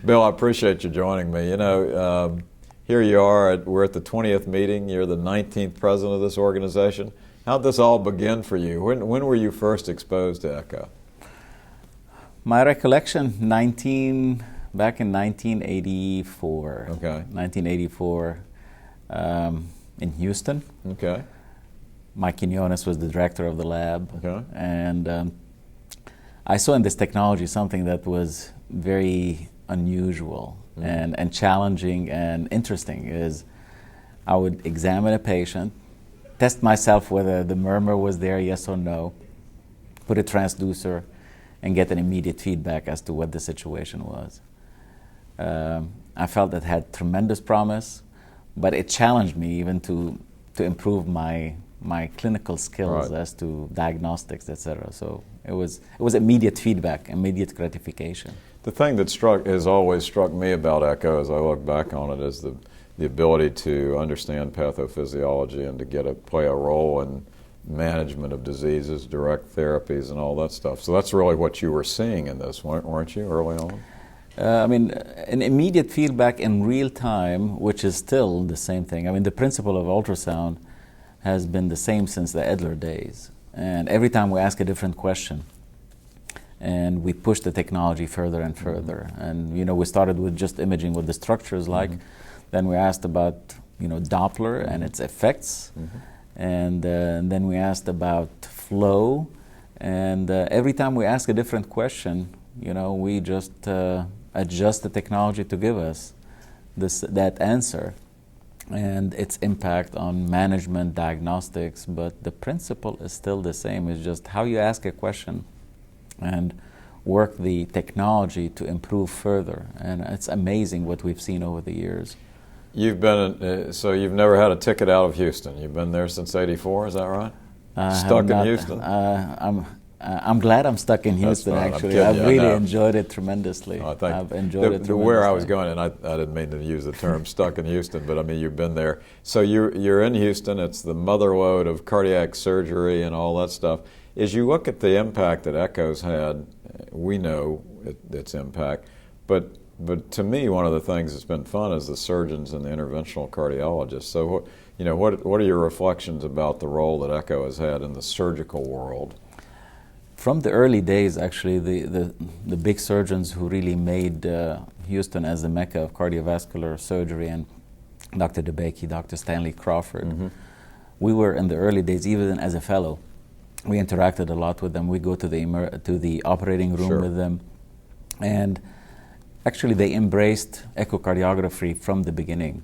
Bill, I appreciate you joining me. Here you are, we're at the 20th meeting. You're the 19th president of this organization. How'd this all begin for you? When were you first exposed to ECHO? My recollection, back in 1984. Okay. 1984 in Houston. Okay. Mike Quinones was the director of the lab. Okay. And I saw in this technology something that was very unusual and challenging and interesting. Is I would examine a patient, test myself whether the murmur was there, yes or no, put a transducer, and get an immediate feedback as to what the situation was. I felt that had tremendous promise, but it challenged me even to improve my clinical skills as to diagnostics, etc. So it was immediate feedback, immediate gratification. The thing that has always struck me about ECHO as I look back on it is the ability to understand pathophysiology and to play a role in management of diseases, direct therapies, and all that stuff. So that's really what you were seeing in this, weren't you, early on? An immediate feedback in real time, which is still the same thing. The principle of ultrasound has been the same since the Edler days. And every time we ask a different question, and we push the technology further and further. And we started with just imaging what the structure is like. Then we asked about Doppler and its effects. And then we asked about flow. And every time we ask a different question, we just adjust the technology to give us that answer and its impact on management, diagnostics. But the principle is still the same. It's just how you ask a question and work the technology to improve further. And it's amazing what we've seen over the years. You've never had a ticket out of Houston. You've been there since '84, is that right? Stuck in Houston? I'm glad I'm stuck in Houston, actually. I've really enjoyed it tremendously. I've enjoyed it tremendously. Where I was going, and I didn't mean to use the term stuck in Houston, but you've been there. So you're in Houston. It's the motherlode of cardiac surgery and all that stuff. As you look at the impact that ECHO's had, we know its impact, but to me, one of the things that's been fun is the surgeons and the interventional cardiologists. So, what are your reflections about the role that ECHO has had in the surgical world? From the early days, actually, the big surgeons who really made Houston as the mecca of cardiovascular surgery, and Dr. DeBakey, Dr. Stanley Crawford, we were in the early days, even as a fellow, we interacted a lot with them. We go to the operating room with them, and actually they embraced echocardiography from the beginning.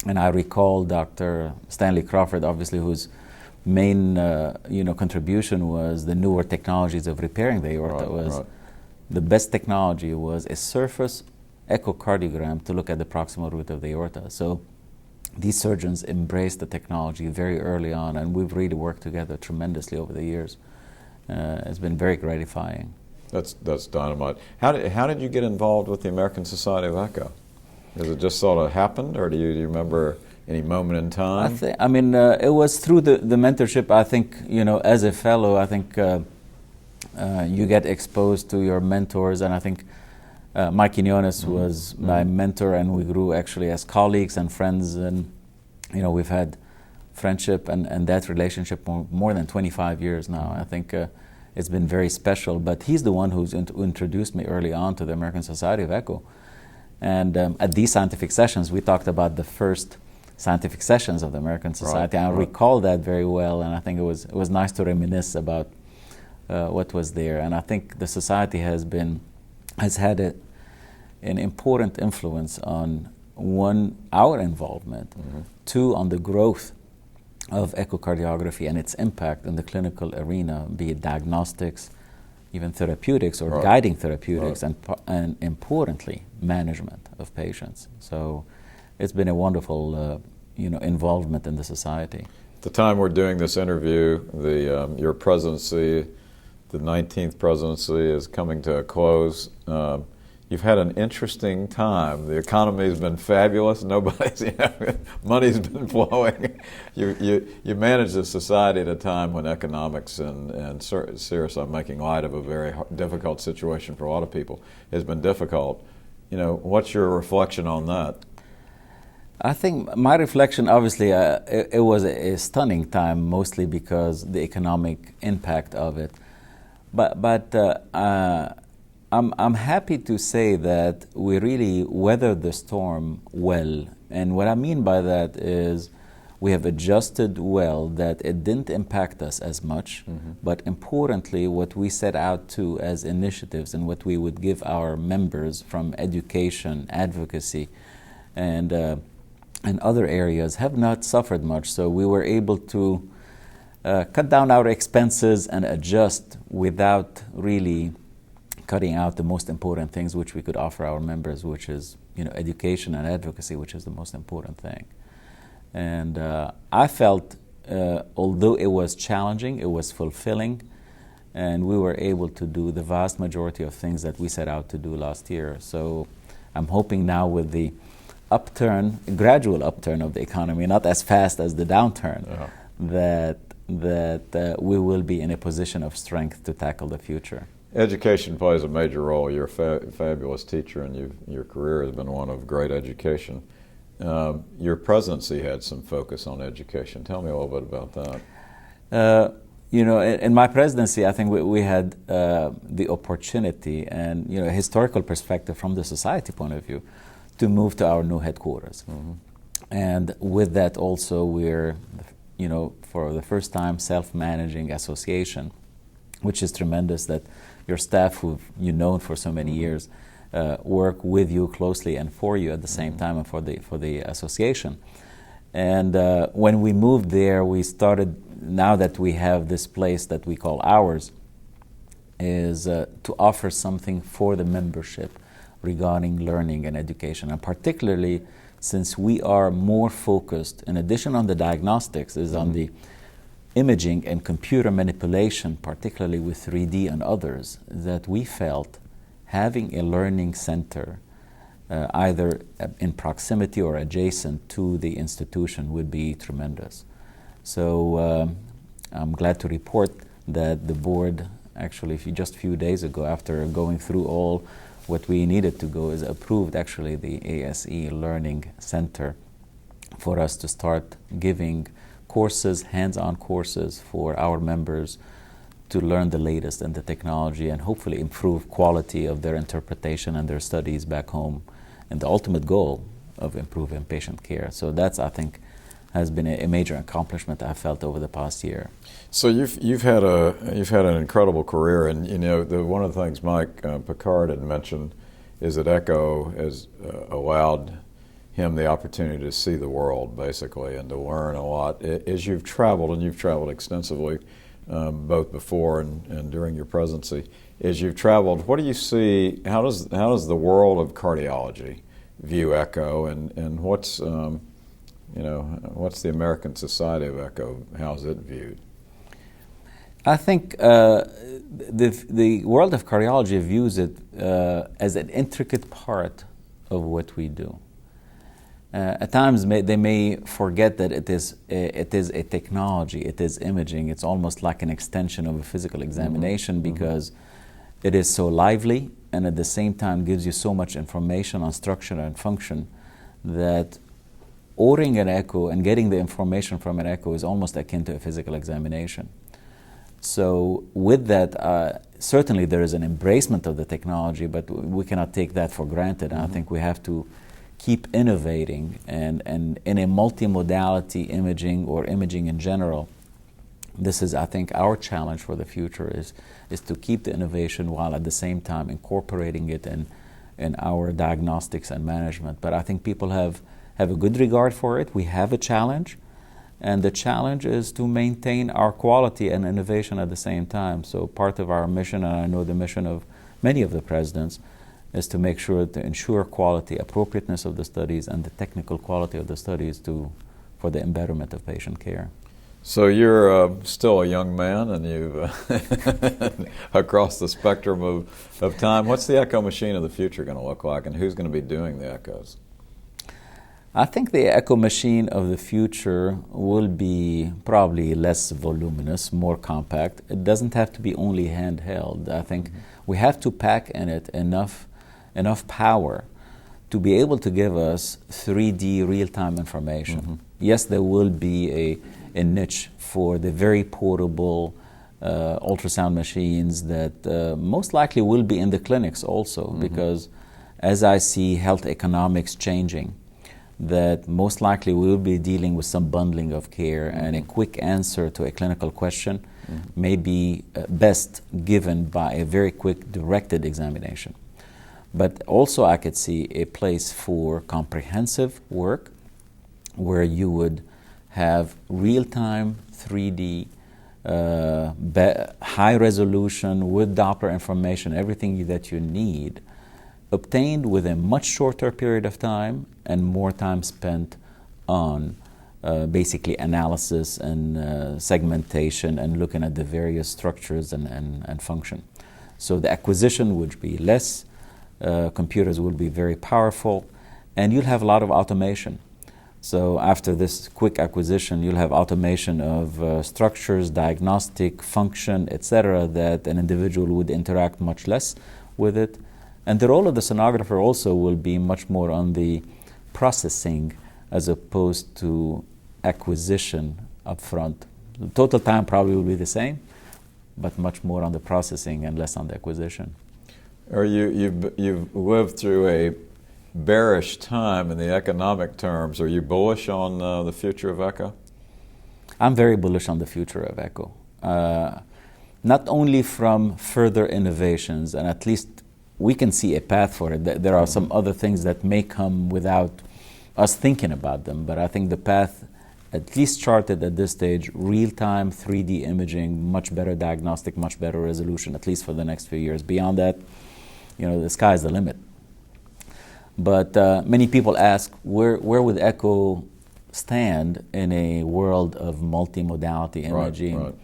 And I recall Dr. Stanley Crawford, obviously, whose main contribution was the newer technologies of repairing the aorta. The best technology was a surface echocardiogram to look at the proximal root of the aorta. So these surgeons embraced the technology very early on, and we've really worked together tremendously over the years. It's been very gratifying. That's dynamite. How did you get involved with the American Society of Echo? Has it just sort of happened, or do you remember any moment in time? It was through the mentorship. I think, as a fellow, I think you get exposed to your mentors, and I think Mike Quinones was my mentor, and we grew actually as colleagues and friends, and we've had friendship and that relationship more than 25 years now. I think it's been very special, but he's the one who's introduced me early on to the American Society of Echo. And at these scientific sessions, we talked about the first scientific sessions of the American Society. I recall that very well, and I think it was nice to reminisce about what was there. And I think the society has had an important influence on, one, our involvement, two, on the growth of echocardiography and its impact in the clinical arena, be it diagnostics, even therapeutics or guiding therapeutics, and importantly, management of patients. So it's been a wonderful involvement in the society. At the time we're doing this interview, your presidency, the 19th presidency, is coming to a close. You've had an interesting time. The economy's been fabulous. Money's been flowing. You managed the society at a time when economics and seriously, I'm making light of a very difficult situation for a lot of people, has been difficult. what's your reflection on that? I think my reflection, obviously, it was a stunning time, mostly because the economic impact of it. But I'm happy to say that we really weathered the storm well. And what I mean by that is we have adjusted well, that it didn't impact us as much. Mm-hmm. But importantly, what we set out to as initiatives and what we would give our members from education, advocacy, and other areas have not suffered much. So we were able to cut down our expenses and adjust without really cutting out the most important things which we could offer our members, which is education and advocacy, which is the most important thing. And I felt, although it was challenging, it was fulfilling, and we were able to do the vast majority of things that we set out to do last year. So I'm hoping now with the gradual upturn of the economy, not as fast as the downturn, that we will be in a position of strength to tackle the future. Education plays a major role. You're a fabulous teacher, and your career has been one of great education. Your presidency had some focus on education. Tell me a little bit about that. In my presidency, I think we had the opportunity and a historical perspective from the society point of view to move to our new headquarters. Mm-hmm. And with that also we're, for the first time, self-managing association, which is tremendous that your staff who've known for so many years work with you closely and for you at the same time and for the association. And when we moved there, we started, now that we have this place that we call ours, is to offer something for the membership regarding learning and education. And particularly since we are more focused, in addition on the diagnostics, is on the imaging and computer manipulation, particularly with 3D and others, that we felt having a learning center either in proximity or adjacent to the institution would be tremendous. So I'm glad to report that the board actually just a few days ago, after going through all what we needed to go, is approved actually the ASE Learning Center for us to start giving courses, hands-on courses for our members to learn the latest in the technology and hopefully improve quality of their interpretation and their studies back home, and the ultimate goal of improving patient care. So that's, I think, has been a major accomplishment I felt over the past year. So you've had an incredible career, and one of the things Mike Picard had mentioned is that ECHO has allowed him the opportunity to see the world, basically, and to learn a lot. As you've traveled, and you've traveled extensively, both before and during your presidency, as you've traveled, what do you see? How does the world of cardiology view ECHO, and what's the American Society of ECHO? How's it viewed? I think the world of cardiology views it as an intricate part of what we do. At times they may forget that it is a technology, it is imaging, it's almost like an extension of a physical examination, mm-hmm. because it is so lively and at the same time gives you so much information on structure and function that ordering an echo and getting the information from an echo is almost akin to a physical examination. So with that, certainly there is an embracement of the technology, but we cannot take that for granted. Mm-hmm. I think we have to keep innovating, and in a multimodality imaging or imaging in general, this is, I think, our challenge for the future is to keep the innovation while at the same time incorporating it in our diagnostics and management. But I think people have a good regard for it. We have a challenge, and the challenge is to maintain our quality and innovation at the same time. So part of our mission, and I know the mission of many of the presidents, is to make sure to ensure quality, appropriateness of the studies, and the technical quality of the studies for the betterment of patient care. So you're still a young man, and you've across the spectrum of time. What's the echo machine of the future going to look like, and who's going to be doing the echoes? I think the echo machine of the future will be probably less voluminous, more compact. It doesn't have to be only handheld. I think we have to pack in it enough power to be able to give us 3D real-time information. Mm-hmm. Yes, there will be a niche for the very portable ultrasound machines that most likely will be in the clinics also, Mm-hmm. because as I see health economics changing, that most likely we will be dealing with some bundling of care, Mm-hmm. and a quick answer to a clinical question may be best given by a very quick directed examination. But also I could see a place for comprehensive work where you would have real-time 3D, high resolution with Doppler information, everything that you need, obtained with a much shorter period of time and more time spent on basically analysis and segmentation and looking at the various structures and function. So the acquisition would be less, computers will be very powerful, and you'll have a lot of automation. So after this quick acquisition, you'll have automation of structures, diagnostic, function, etc., that an individual would interact much less with it. And the role of the sonographer also will be much more on the processing as opposed to acquisition up front. The total time probably will be the same, but much more on the processing and less on the acquisition. Or you've lived through a bearish time in the economic terms. Are you bullish on the future of echo? I'm very bullish on the future of echo. Not only from further innovations, and at least we can see a path for it. There are some other things that may come without us thinking about them, but I think the path, at least charted at this stage, real-time 3D imaging, much better diagnostic, much better resolution, at least for the next few years. Beyond that, the sky's the limit. But many people ask, where would echo stand in a world of multimodality imaging? Right.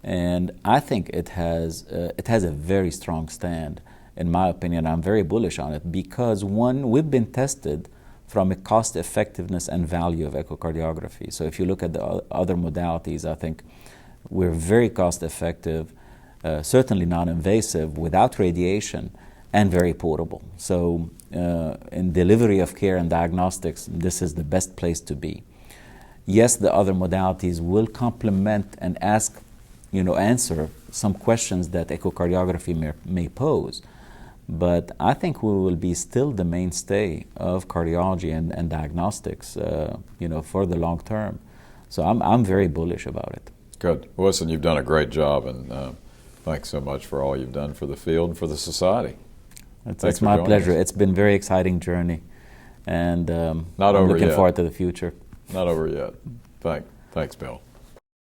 And I think it has a very strong stand. In my opinion, I'm very bullish on it because, one, we've been tested from a cost effectiveness and value of echocardiography. So if you look at the other modalities, I think we're very cost effective, certainly non-invasive, without radiation, and very portable. So in delivery of care and diagnostics, this is the best place to be. Yes, the other modalities will complement and answer some questions that echocardiography may pose. But I think we will be still the mainstay of cardiology and diagnostics, for the long term. So I'm very bullish about it. Good. Well, listen, you've done a great job, and thanks so much for all you've done for the field and for the society. It's my pleasure. It's been a very exciting journey, and I'm looking forward to the future. Not over yet. Thanks, Bill.